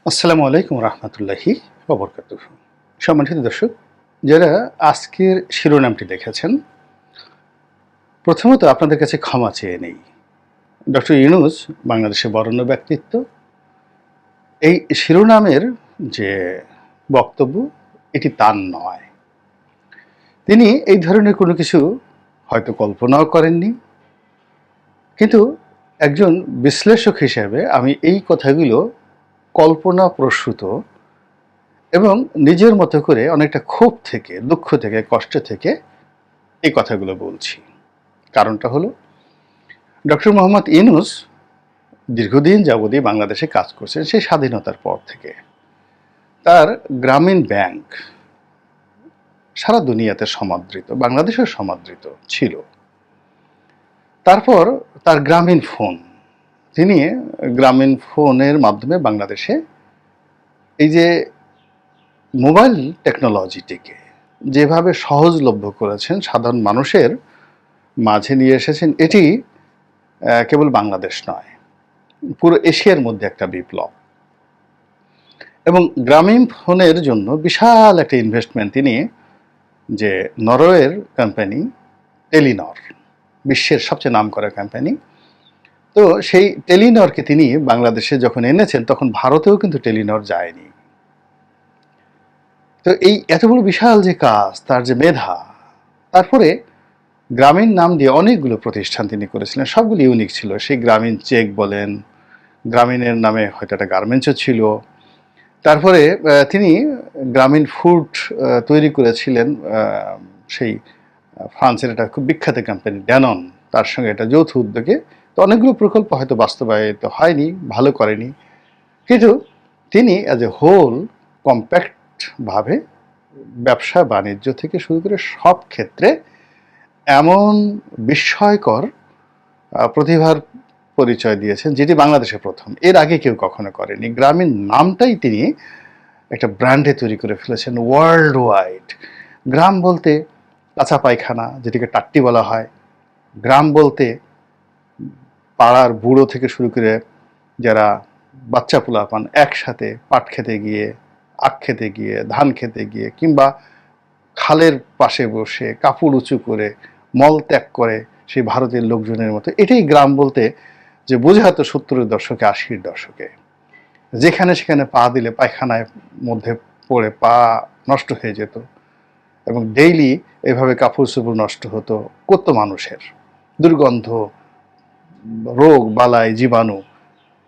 আসসালামু আলাইকুম রহমতুল্লাহি ওবরকাতুহু। সম্মানিত দর্শক, যারা আজকের শিরোনামটি দেখেছেন, প্রথমত আপনাদের কাছে ক্ষমা চেয়ে নেই। ডক্টর ইউনূস বাংলাদেশের বরেণ্য ব্যক্তিত্ব। এই শিরোনামের যে বক্তব্য, এটি তার নয়। তিনি এই ধরনের কোনো কিছু হয়তো কল্পনাও করেননি, কিন্তু একজন বিশ্লেষক হিসেবে আমি এই কথাগুলো কল্পনাপ্রসূত এবং নিজের মতো করে অনেকটা ক্ষোভ থেকে, দুঃখ থেকে, কষ্ট থেকে এই কথাগুলো বলছি। কারণটা হলো, ডক্টর মোহাম্মদ ইউনূস দীর্ঘদিন যাবতই বাংলাদেশে কাজ করছেন, সেই স্বাধীনতার পর থেকে। তার গ্রামীণ ব্যাংক সারা দুনিয়াতে সমাদৃত, বাংলাদেশেও সমাদৃত ছিল। তারপর তার গ্রামীণ ফোন, তিনি গ্রামীণ ফোনের মাধ্যমে বাংলাদেশে এই যে মোবাইল টেকনোলজিটিকে যেভাবে সহজলভ্য করেছেন, সাধারণ মানুষের মাঝে নিয়ে এসেছেন, এটি কেবল বাংলাদেশ নয়, পুরো এশিয়ার মধ্যে একটা বিপ্লব। এবং গ্রামীণ ফোনের জন্য বিশাল একটা ইনভেস্টমেন্ট তিনি, যে নরওয়ের কোম্পানি টেলিনর, বিশ্বের সবচেয়ে নামকরা কোম্পানি, তো সেই টেলিনরকে তিনি বাংলাদেশে যখন এনেছেন, তখন ভারতেও কিন্তু টেলিনর যায়নি। তো এই এত বড় বিশাল যে কাজ, তার যে মেধা, তারপরে গ্রামীণ নাম দিয়ে অনেকগুলো প্রতিষ্ঠান তিনি করেছিলেন, সবগুলো ইউনিক ছিল। সেই গ্রামীণ চেক বলেন, গ্রামীণের নামে হয়তো একটা গার্মেন্টসও ছিল। তারপরে তিনি গ্রামীণ ফুড তৈরি করেছিলেন, সেই ফ্রান্সের একটা খুব বিখ্যাত কোম্পানি ড্যানন, তার সঙ্গে এটা যৌথ উদ্যোগে। তো অনেকগুলো প্রকল্প হয়তো বাস্তবায়িত হয়নি, ভালো করেনি, কিন্তু তিনি অ্যাজ এ হোল কম্প্যাক্টভাবে ব্যবসা বাণিজ্য থেকে শুরু করে সব ক্ষেত্রে এমন বিস্ময়কর প্রতিভার পরিচয় দিয়েছেন, যেটি বাংলাদেশে প্রথম। এর আগে কেউ কখনো করেনি। গ্রামীণ নামটাই তিনি একটা ব্র্যান্ডে তৈরি করে ফেলেছেন ওয়ার্ল্ড ওয়াইড। গ্রাম বলতে কাঁচা পায়খানা, যেটিকে টাট্টি বলা হয়। গ্রাম বলতে পাড়ার বুড়ো থেকে শুরু করে যারা বাচ্চা পোলাপান একসাথে পাট খেতে গিয়ে, আখ খেতে গিয়ে, ধান খেতে গিয়ে, কিংবা খালের পাশে বসে কাপড় উঁচু করে মল ত্যাগ করে সেই ভারতের লোকজনের মতো, এটাই গ্রাম বলতে যে বোঝাতো 70-এর দশকে, 80-এর দশকে। যেখানে সেখানে পা দিলে পায়খানায় মধ্যে পড়ে পা নষ্ট হয়ে যেত, এবং ডেইলি এভাবে কাপড় চোপড় নষ্ট হতো কত মানুষের। দুর্গন্ধ, রোগ বালাই, জীবাণু,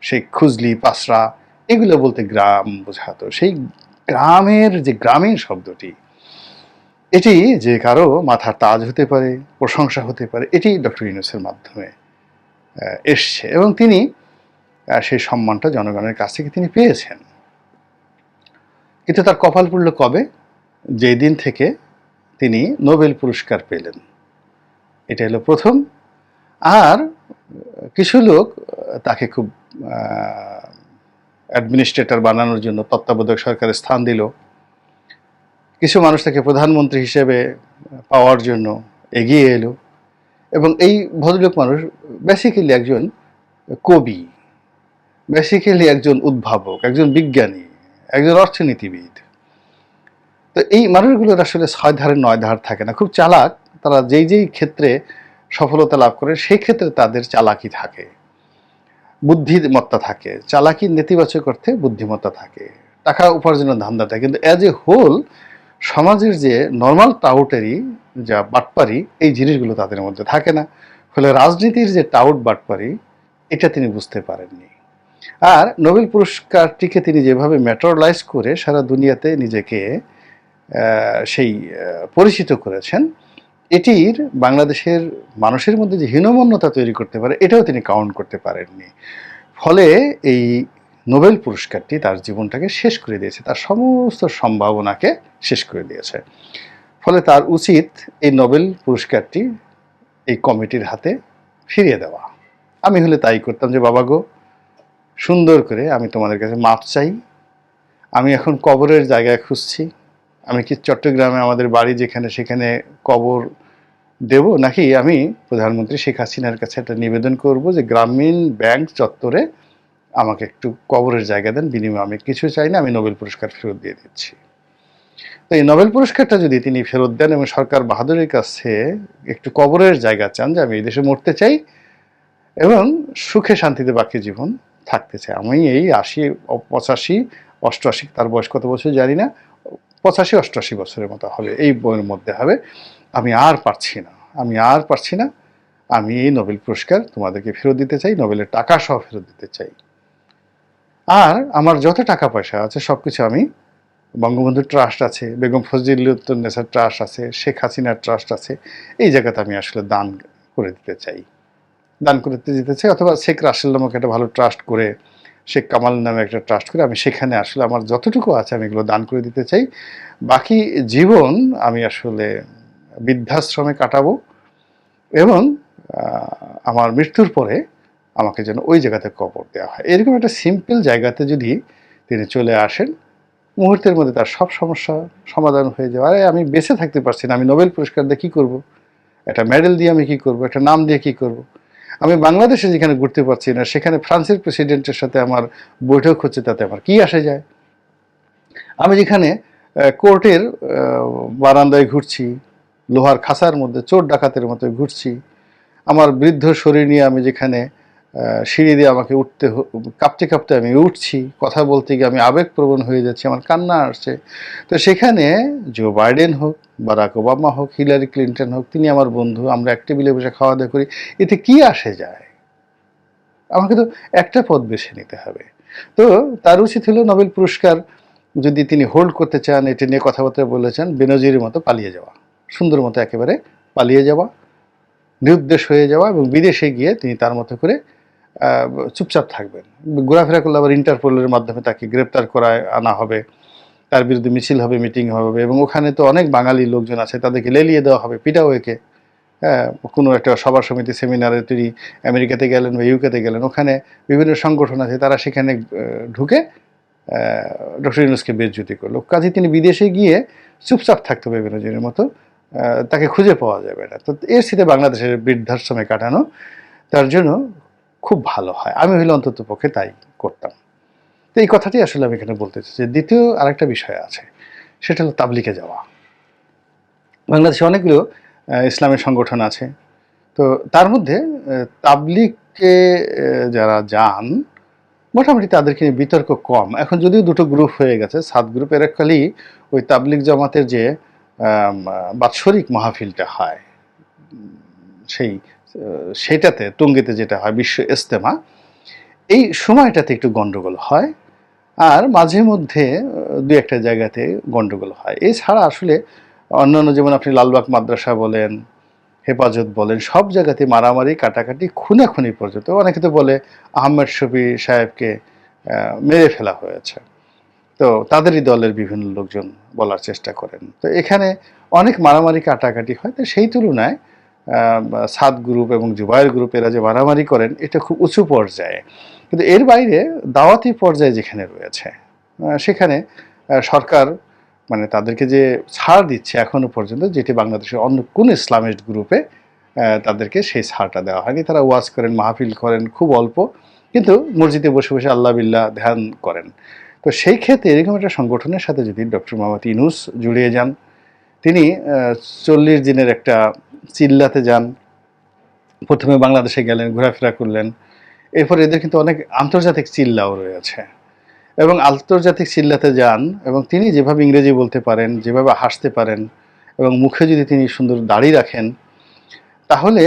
সেই খুজলি, পাসরা, এগুলো বলতে গ্রাম বোঝাতো। সেই গ্রামের যে গ্রামীণ শব্দটি, এটি যে কারো মাথার তাজ হতে পারে, প্রশংসা হতে পারে, এটি ডক্টর ইউনূসের মাধ্যমে এসছে, এবং তিনি সেই সম্মানটা জনগণের কাছ থেকে তিনি পেয়েছেন। কিন্তু তার কপাল পুড়ল কবে? যেই দিন থেকে তিনি নোবেল পুরস্কার পেলেন, এটা হলো প্রথম। আর কিছু লোক তাকে খুব অ্যাডমিনিস্ট্রেটর বানানোর জন্য তত্ত্বাবধায়ক সরকারের স্থান দিল। কিছু মানুষ তাকে প্রধানমন্ত্রী হিসেবে পাওয়ার জন্য এগিয়ে এলো। এবং এই ভদ্রলোক মানুষ বেসিক্যালি একজন কবি, বেসিক্যালি একজন উদ্ভাবক, একজন বিজ্ঞানী, একজন অর্থনীতিবিদ। তো এই মানুষগুলোর আসলে 6 ধারে 9 ধার থাকে না, খুব চালাক। তারা যেই যেই ক্ষেত্রে সফলতা লাভ করে, সেই ক্ষেত্রে তাদের চালাকি থাকে, বুদ্ধিমত্তা থাকে। চালাকি নেতিবাচক অর্থে বুদ্ধিমত্তা থাকে, টাকা উপার্জনের ধান্দা থাকে। কিন্তু অ্যাজ এ হোল সমাজের যে নর্মাল টাউটারি, যা বাটপারি, এই জিনিসগুলো তাদের মধ্যে থাকে না। ফলে রাজনীতির যে টাউট বাটপারি, এটা তিনি বুঝতে পারেননি। আর নোবেল পুরস্কারটিকে তিনি যেভাবে ম্যাটেরিয়ালাইজ করে সারা দুনিয়াতে নিজেকে সেই পরিচিত করেছেন, এটির বাংলাদেশের মানুষের মধ্যে যে হীনমন্যতা তৈরি করতে পারে, এটাও তিনি কাউন্ট করতে পারেননি। ফলে এই নোবেল পুরস্কারটি তার জীবনটাকে শেষ করে দিয়েছে, তার সমস্ত সম্ভাবনাকে শেষ করে দিয়েছে। ফলে তার উচিত এই নোবেল পুরস্কারটি এই কমিটির হাতে ফিরিয়ে দেওয়া। আমি হলে তাই করতাম, যে বাবা গো, সুন্দর করে আমি তোমাদের কাছে মাপ চাই। আমি এখন কবরের জায়গায় খুঁজছি। আমি কি চট্টগ্রামে আমাদের বাড়ি যেখানে, সেখানে কবর দেব, নাকি আমি প্রধানমন্ত্রী শেখ হাসিনার কাছে একটা নিবেদন করব যে গ্রামীণ ব্যাংক চত্বরে আমাকে একটু কবরের জায়গা দেন, বিনিময়ে আমি কিছু চাই না, আমি নোবেল পুরস্কার ফেরত দিয়ে দিচ্ছি। তো এই নোবেল পুরস্কারটা যদি তিনি ফেরত দেন এবং সরকার বাহাদুরের কাছে একটু কবরের জায়গা চান যে আমি এই দেশে মরতে চাই এবং সুখে শান্তিতে বাকি জীবন থাকতে চাই, আমি এই ৮০, ৮৫, ৮৮, তার বয়স কত বছর জানি না, ৮৫, ৮৮ বছরের মতো হবে, এই বইয়ের মধ্যে হবে, আমি আর পারছি না, আমি আর পারছি না, আমি এই নোবেল পুরস্কার তোমাদেরকে ফেরত দিতে চাই, নোবেলের টাকা সহ ফেরত দিতে চাই। আর আমার যত টাকা পয়সা আছে সব কিছু আমি, বঙ্গবন্ধু ট্রাস্ট আছে, বেগম ফজিলাতুন্নেছা ট্রাস্ট আছে, শেখ হাসিনার ট্রাস্ট আছে, এই জায়গাতে আমি আসলে দান করে দিতে চাই, দান করতে দিতে চাই, অথবা শেখ রাসেল নামক একটা ভালো ট্রাস্ট করে, শেখ কামাল নামে একটা ট্রাস্ট করে আমি সেখানে আসলে আমার যতটুকু আছে আমি এগুলো দান করে দিতে চাই। বাকি জীবন আমি আসলে বৃদ্ধাশ্রমে কাটাবো এবং আমার মৃত্যুর পরে আমাকে যেন ওই জায়গাতে কবর দেওয়া হয়, এরকম একটা সিম্পল জায়গাতে যদি তিনি চলে আসেন, মুহূর্তের মধ্যে তার সব সমস্যা সমাধান হয়ে যাবে। আরে আমি বেঁচে থাকতে পারছি না, আমি নোবেল পুরস্কার দিয়ে কী করবো, একটা মেডেল দিয়ে আমি কী করবো, একটা নাম দিয়ে কী করবো, আমি বাংলাদেশে যেখানে ঘুরতে পারছি না সেখানে ফ্রান্সের প্রেসিডেন্টের সাথে আমার বৈঠক হচ্ছে, তাতে আমার কী আসে যায়, আমি যেখানে কোর্টের বারান্দায় ঘুরছি, লোহার খাঁচার মধ্যে চোর ডাকাতের মতো ঘুরছি, আমার বৃদ্ধ শরীর নিয়ে আমি যেখানে সিঁড়ি দিয়ে আমাকে উঠতে কাঁপতে কাঁপতে আমি উঠছি, কথা বলতে গিয়ে আমি আবেগপ্রবণ হয়ে যাচ্ছি, আমার কান্না আসছে, তো সেখানে জো বাইডেন হোক, বারাক ওবামা হোক, হিলারি ক্লিন্টন হোক, তিনি আমার বন্ধু, আমরা এক টেবিলে বসে খাওয়া দাওয়া করি, এতে কি আসে যায়, আমাকে তো একটা পথ বেছে নিতে হবে। তো তার উচিত হলো নোবেল পুরস্কার যদি তিনি হোল্ড করতে চান, এটি নিয়ে কথাবার্তা বলেছেন, বেনজিরের মতো পালিয়ে যাওয়া, সুন্দর মতো একেবারে পালিয়ে যাওয়া, নিরুদ্দেশ হয়ে যাওয়া এবং বিদেশে গিয়ে তিনি তার মতো করে চুপচাপ থাকবেন, ঘোরাফেরা করলে আবার ইন্টারপোলের মাধ্যমে তাকে গ্রেপ্তার করায় আনা হবে, তার বিরুদ্ধে মিছিল হবে, মিটিং হবে, এবং ওখানে তো অনেক বাঙালি লোকজন আছে, তাদেরকে লেলিয়ে দেওয়া হবে, পিটাওয়েকে। হ্যাঁ, কোনো একটা সভা সমিতি সেমিনারে তিনি আমেরিকাতে গেলেন বা ইউকেতে গেলেন, ওখানে বিভিন্ন সংগঠন আছে, তারা সেখানে ঢুকে ডক্টর ইউনূসকে বেইজ্জতি করলো, কাজে তিনি বিদেশে গিয়ে চুপচাপ থাকতে হবে বেনজিরের মতো, তাকে খুঁজে পাওয়া যাবে না। তো এর সাথে বাংলাদেশের বৃদ্ধাশ্রমে কাটানো তার জন্য খুব ভালো হয়, আমি হইলে অন্তত পক্ষে তাই করতাম। তো এই কথাটি আসলে আমি এখানে বলতে চাই যে দ্বিতীয় আরেকটা বিষয় আছে, সেটা হলো তাবলিগে যাওয়া। বাংলাদেশে অনেকগুলো ইসলামের সংগঠন আছে, তো তার মধ্যে তাবলিগে যারা যান মোটামুটি তাদেরকে নিয়ে বিতর্ক কম, এখন যদিও দুটো গ্রুপ হয়ে গেছে, 7 গ্রুপের এককালি ওই তাবলিগ জামাতের যে বাৎসরিক মাহফিলটা হয়, সেই সেটাতে টঙ্গীতে যেটা হয় বিশ্ব ইজতেমা, এই সময়টাতে একটু গন্ডগোল হয়, আর মাঝে মধ্যে দু একটা জায়গাতে গন্ডগোল হয়, এছাড়া আসলে অন্যান্য যেমন আপনি লালবাগ মাদ্রাসা বলেন, হেফাজত বলেন, সব জায়গাতে মারামারি কাটাকাটি খুনাখুনি পর্যন্ত, অনেকে তো বলে আহমেদ শফি সাহেবকে মেরে ফেলা হয়েছে, তো তাদেরই দলের বিভিন্ন লোকজন বলার চেষ্টা করেন, তো এখানে অনেক মারামারি কাটাকাটি হয়, তো সেই তুলনায় সাদ গ্রুপ এবং জুবায়ের গ্রুপ এরা যে মারামারি করেন এটা খুব উঁচু পর্যায়ে, কিন্তু এর বাইরে দাওয়াতি পর্যায়ে যেখানে রয়েছে সেখানে সরকার মানে তাদেরকে যে ছাড় দিচ্ছে এখনো পর্যন্ত, যেটি বাংলাদেশের অন্য কোন ইসলামিস্ট গ্রুপে তাদেরকে সেই ছাড়টা দেওয়া হয়নি, তারা ওয়াজ করেন, মাহফিল করেন খুব অল্প, কিন্তু মসজিদে বসে বসে আল্লাহ বিল্লাহ ধ্যান করেন। তো সেই ক্ষেত্রে এরকম একটা সংগঠনের সাথে যদি ডক্টর মোহাম্মদ ইউনূস জুড়িয়ে যান, তিনি 40 দিনের একটা চিল্লাতে যান, প্রথমে বাংলাদেশে গেলেন, ঘোরাফেরা করলেন, এরপর এদের কিন্তু অনেক আন্তর্জাতিক চিল্লাও রয়েছে, এবং আন্তর্জাতিক চিল্লাতে যান এবং তিনি যেভাবে ইংরেজি বলতে পারেন, যেভাবে হাসতে পারেন, এবং মুখে যদি তিনি সুন্দর দাড়ি রাখেন, তাহলে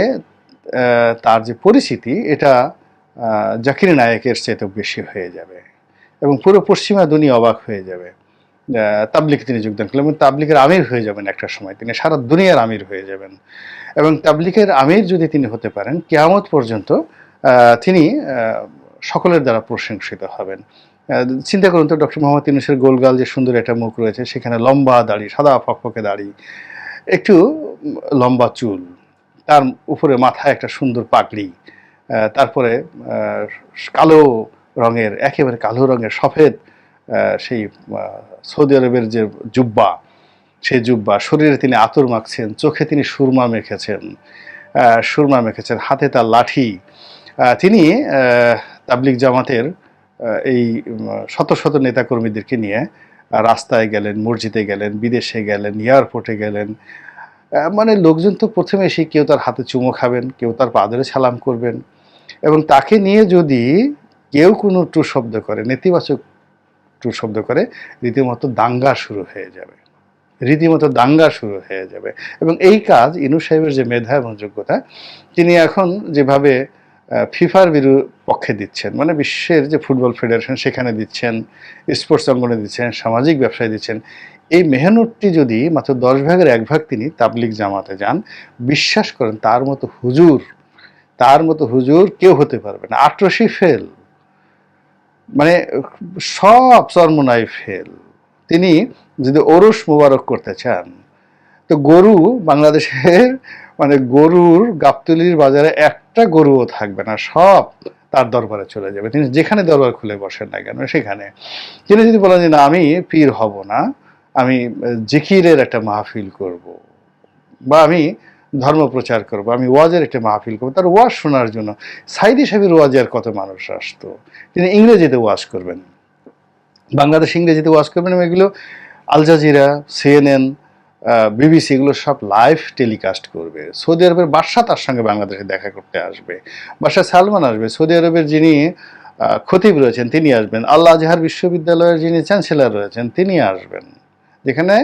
তার যে পরিচিতি এটা জাকির নায়েকের চেয়ে তো বেশি হয়ে যাবে, এবং পুরো পশ্চিমা দুনিয়া অবাক হয়ে যাবে। তাবলিগে তিনি যোগদান করলেন এবং তাবলিগের আমির হয়ে যাবেন একটা সময়, তিনি সারা দুনিয়ার আমির হয়ে যাবেন, এবং তাবলিগের আমির যদি তিনি হতে পারেন কিয়ামত পর্যন্ত তিনি সকলের দ্বারা প্রশংসিত হবেন। চিন্তা করুন তো, ডক্টর মোহাম্মদ ইউনূসের গোলগাল যে সুন্দর একটা মুখ রয়েছে, সেখানে লম্বা দাড়ি, সাদা ফকফকে দাড়ি, একটু লম্বা চুল, তার উপরে মাথায় একটা সুন্দর পাগড়ি, তারপরে কালো রঙের, একেবারে কালো রঙের সফেদ সেই সৌদি আরবের যে জুব্বা, সেই জুব্বা, শরীরে তিনি আতর মাখছেন, চোখে তিনি সুরমা মেখেছেন, হাতে তার লাঠি, তিনি তাবলিগ জামাতের এই শত শত নেতাকর্মীদেরকে নিয়ে রাস্তায় গেলেন, মসজিদে গেলেন, বিদেশে গেলেন, এয়ারপোর্টে গেলেন। মানে লোকজন তো প্রথমে এসে কেউ তার হাতে চুমো খাবেন, কেউ তার পা ধরে সালাম করবেন, এবং তাকে নিয়ে যদি কেউ কোনো টু শব্দ করে, নেতিবাচক টু শব্দ করে, রীতিমতো দাঙ্গা শুরু হয়ে যাবে, রীতিমতো দাঙ্গা শুরু হয়ে যাবে। এবং এই কাজ ইনু সাহেবের যে মেধা এবং যোগ্যতা, তিনি এখন যেভাবে ফিফার পক্ষে দিচ্ছেন, মানে বিশ্বের যে ফুটবল ফেডারেশন সেখানে দিচ্ছেন, স্পোর্টস অঙ্গনে দিচ্ছেন, সামাজিক ব্যবসায় দিচ্ছেন, এই মেহনতটি যদি মাত্র 10 ভাগের 1 ভাগ তিনি তাবলিগ জামাতে যান, বিশ্বাস করেন তার মতো হুজুর কেউ হতে পারবে না। আটরশি ফেল, মানে সব চরমোনাই ফেল। তিনি যদি ওরস মোবারক করতে চান, তো গরু বাংলাদেশের, মানে গরুর গাবতলির বাজারে একটা গরুও থাকবে না, সব তার দরবারে চলে যাবে। তিনি যেখানে দরবার খুলে বসেন না কেন সেখানে। তিনি যদি বলেন যে না, আমি পীর হব না, আমি জিকিরের একটা মাহফিল করব, বা আমি ধর্ম প্রচার করব, আমি ওয়াজের একটা মাহফিল করবো, তার ওয়াজ শোনার জন্য সাইদি সাহেবের ওয়াজে আর কত মানুষ আসতো। তিনি ইংরেজিতে ওয়াজ করবেন, বাংলাদেশ ইংরেজিতে ওয়াজ করবেন, এবং এগুলো আল জাজিরা, সিএনএন, বিবিসি এগুলো সব লাইভ টেলিকাস্ট করবে। সৌদি আরবের বাদশা তার সঙ্গে বাংলাদেশে দেখা করতে আসবে, বাদশা সালমান আসবে, সৌদি আরবের যিনি খতিব রয়েছেন তিনি আসবেন, আল আজহার বিশ্ববিদ্যালয়ের যিনি চ্যান্সেলর রয়েছেন তিনি আসবেন, যেখানে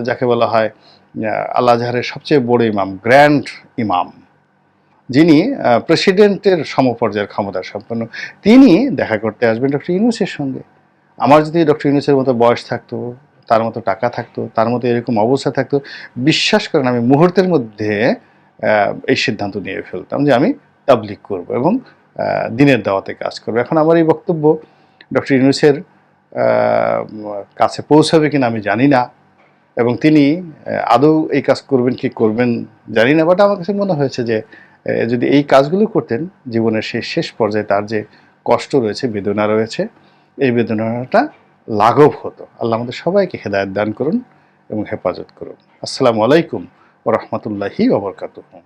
যাকে বলা হয় আল আজহারের সবচেয়ে বড় ইমাম, গ্র্যান্ড ইমাম, যিনি প্রেসিডেন্টের সমপর্যায়ের ক্ষমতা সম্পন্ন, তিনি দেখা করতে আসবেন ডক্টর ইউনূসের সঙ্গে। আমার যদি ডক্টর ইউনূসের মতো বয়স থাকতো, তার মতো টাকা থাকতো, তার মতো এরকম অবস্থা থাকতো, বিশ্বাস করেন আমি মুহূর্তের মধ্যে এই সিদ্ধান্ত নিয়ে ফেলতাম যে আমি তাবলিগ করব এবং দিনের দাওয়াতে কাজ করব। এখন আমার এই বক্তব্য ডক্টর ইউনূসের কাছে পৌঁছাবে কিনা আমি জানি না, এবং তিনি আদৌ এই কাজ করবেন কি করবেন জানি না, বাট আমার কাছে মনে হয়েছে যে যদি এই কাজগুলো করতেন, জীবনের শেষ পর্যায়ে তার যে কষ্ট রয়েছে, বেদনা রয়েছে, এই বেদনাটা লাঘব হতো। আল্লাহ আমাদের সবাইকে হেদায়েত দান করুন এবং হেফাজত করুন। আসসালামু আলাইকুম ওয়া রাহমাতুল্লাহি ওয়া বারাকাতুহু।